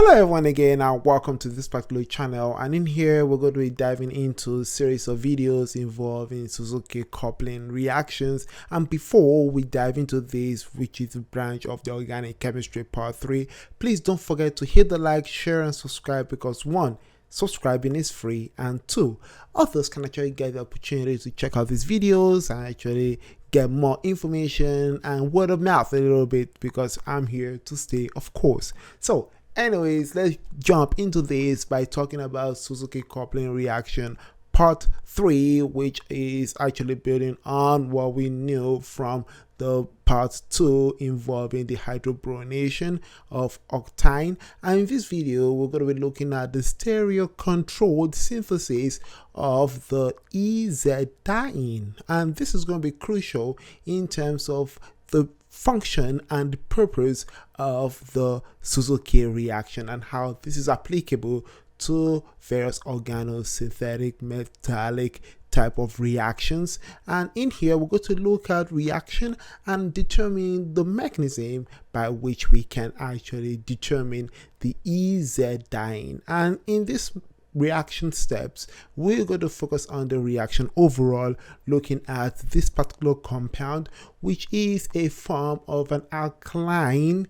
Hello everyone again and welcome to this particular channel, and in here we're going to be diving into a series of videos involving Suzuki coupling reactions. And before we dive into this, which is a branch of the organic chemistry part 3, please don't forget to hit the like, share and subscribe, because 1, subscribing is free, and 2, others can actually get the opportunity to check out these videos and actually get more information and word of mouth a little bit, because I'm here to stay, of course. So anyways, let's jump into this by talking about Suzuki coupling reaction part 3, which is actually building on what we knew from the part 2 involving the hydroboronation of octane. And in this video we're going to be looking at the stereo controlled synthesis of the diene, and this is going to be crucial in terms of the function and purpose of the Suzuki reaction and how this is applicable to various organosynthetic metallic type of reactions. And in here we're going to look at reaction and determine the mechanism by which we can actually determine the diene. And in this reaction steps, we're going to focus on the reaction overall, looking at this particular compound, which is a form of an alkaline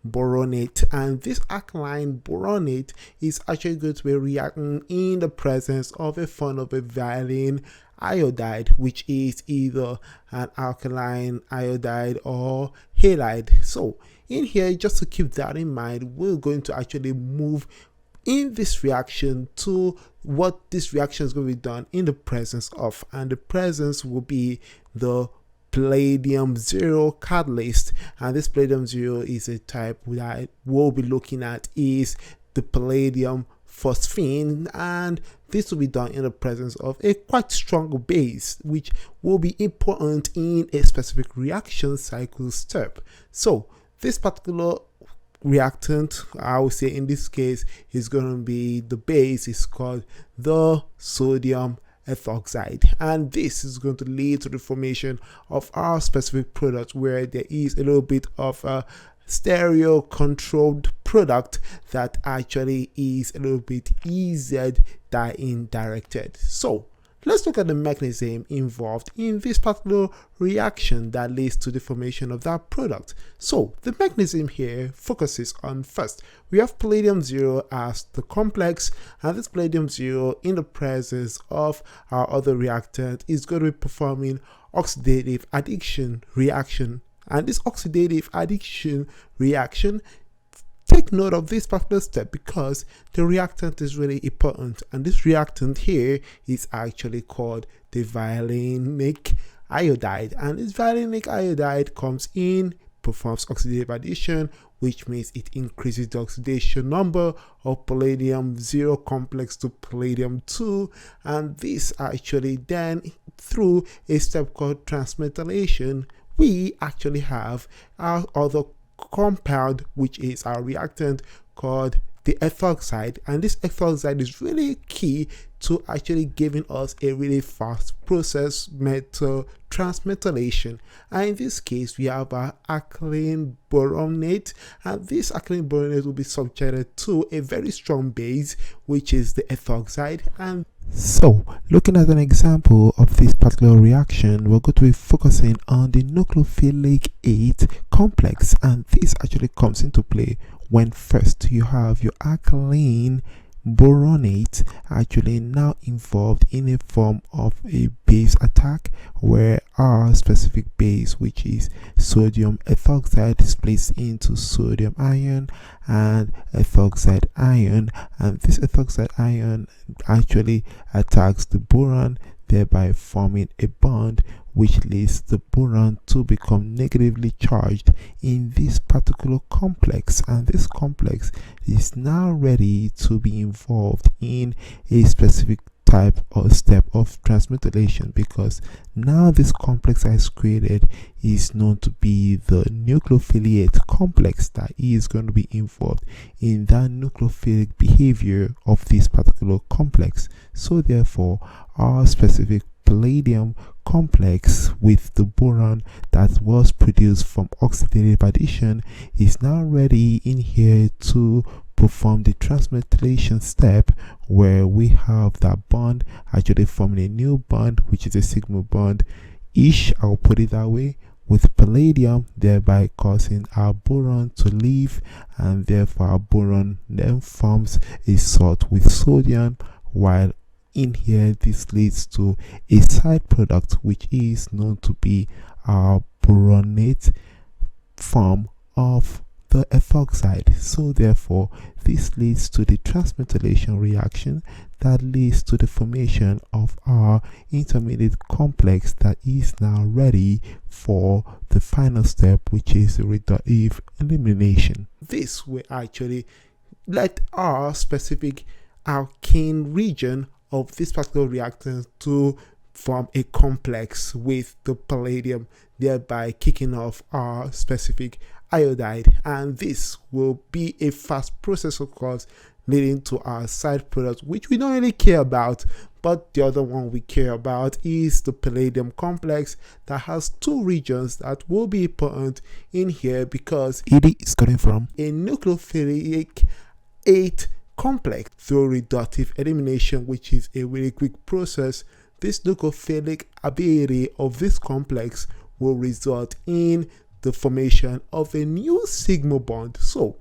boronate, and this alkaline boronate is actually going to be reacting in the presence of a form of a violin iodide, which is either an alkaline iodide or halide. So in here, just to keep that in mind, we're going to actually move in this reaction to what this reaction is going to be done in the presence of, and the presence will be the palladium 0 catalyst. And this palladium 0 is a type that we'll be looking at is the palladium phosphine, and this will be done in the presence of a quite strong base, which will be important in a specific reaction cycle step. So this particular reactant, I would say in this case, is going to be the base is called the sodium ethoxide, and this is going to lead to the formation of our specific product, where there is a little bit of a stereo controlled product that actually is a little bit diene directed. So let's look at the mechanism involved in this particular reaction that leads to the formation of that product. So the mechanism here focuses on, first, we have palladium 0 as the complex, and this palladium 0 in the presence of our other reactant is going to be performing oxidative addition reaction. And this oxidative addition reaction, take note of this particular step because the reactant is really important, and this reactant here is actually called the violinic iodide, and this violinic iodide comes in, performs oxidative addition, which means it increases the oxidation number of palladium 0 complex to palladium 2, and this actually then, through a step called transmetallation, we actually have our other compound, which is our reactant called the ethoxide, and this ethoxide is really key to actually giving us a really fast process metal transmetallation. And in this case we have our alkaline boronate, and this alkaline boronate will be subjected to a very strong base, which is the ethoxide. And so, looking at an example of this particular reaction, we're going to be focusing on the nucleophilic 8 complex, and this actually comes into play when first you have your alkaline boronate actually now involved in a form of a base attack, where our specific base, which is sodium ethoxide, splits into sodium ion and ethoxide ion, and this ethoxide ion actually attacks the boron, thereby forming a bond which leads the boron to become negatively charged in this particular complex, and this complex is now ready to be involved in a specific type or step of transmetallation, because now this complex I created is known to be the nucleophiliate complex that is going to be involved in that nucleophilic behavior of this particular complex. So therefore our specific palladium complex with the boron that was produced from oxidative addition is now ready in here to perform the transmetallation step where we have that bond actually forming a new bond, which is a sigma bond ish, I'll put it that way, with palladium, thereby causing our boron to leave, and therefore our boron then forms a salt with sodium, while in here this leads to a side product which is known to be our boronate form of the ethoxide. So therefore this leads to the transmetallation reaction that leads to the formation of our intermediate complex that is now ready for the final step, which is the reductive elimination. This will actually let our specific alkane region of this particular reactant to form a complex with the palladium, thereby kicking off our specific iodide, and this will be a fast process, of course, leading to our side product, which we don't really care about. But the other one we care about is the palladium complex that has two regions that will be important in here because it is coming from a nucleophilic 8 complex through reductive elimination, which is a really quick process. This nucleophilic ability of this complex will result in the formation of a new sigma bond. So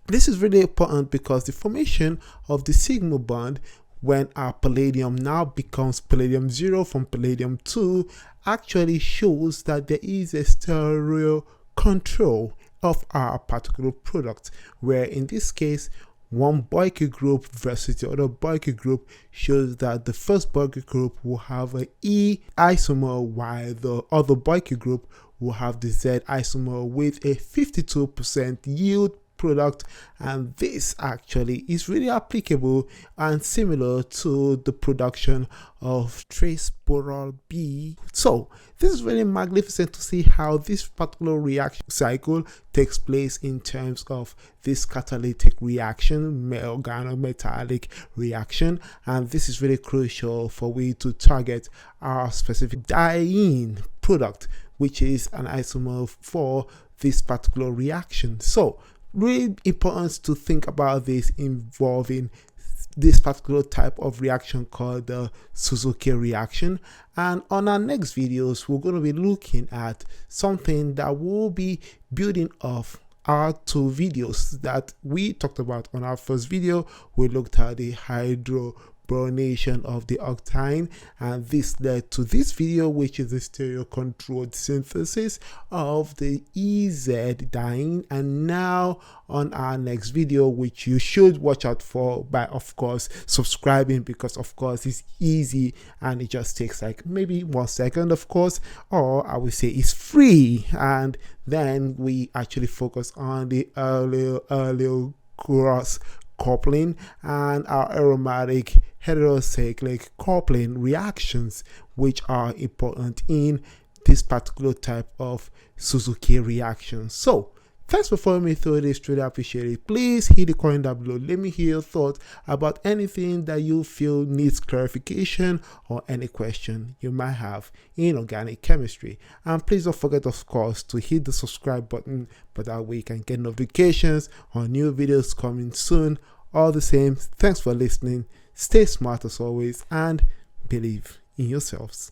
this is really important because the formation of the sigma bond when our palladium now becomes palladium 0 from palladium 2 actually shows that there is a stereo control of our particular product, where in this case one Boyke group versus the other Boyke group shows that the first Boyke group will have an E isomer, while the other Boyke group will have the Z isomer with a 52% yield product. And this actually is really applicable and similar to the production of trace boron B. So this is really magnificent to see how this particular reaction cycle takes place in terms of this catalytic reaction, organometallic reaction, and this is really crucial for we to target our specific diene product, which is an isomer for this particular reaction. So really important to think about this involving this particular type of reaction called the Suzuki reaction. And on our next videos, we're going to be looking at something that will be building off our two videos that we talked about. On our first video, we looked at the hydroboronation of the octane, and this led to this video, which is the stereo controlled synthesis of the EZ diene. And now on our next video, which you should watch out for by of course subscribing, because of course it's easy and it just takes like maybe 1 second, of course, or I would say it's free. And then we actually focus on the earlier cross coupling and our aromatic heterocyclic coupling reactions, which are important in this particular type of Suzuki reaction. So thanks for following me through this, truly appreciate it. Please hit the comment down below. Let me hear your thoughts about anything that you feel needs clarification or any question you might have in organic chemistry. And please don't forget, of course, to hit the subscribe button, but that way you can get notifications on new videos coming soon. All the same, thanks for listening. Stay smart as always and believe in yourselves.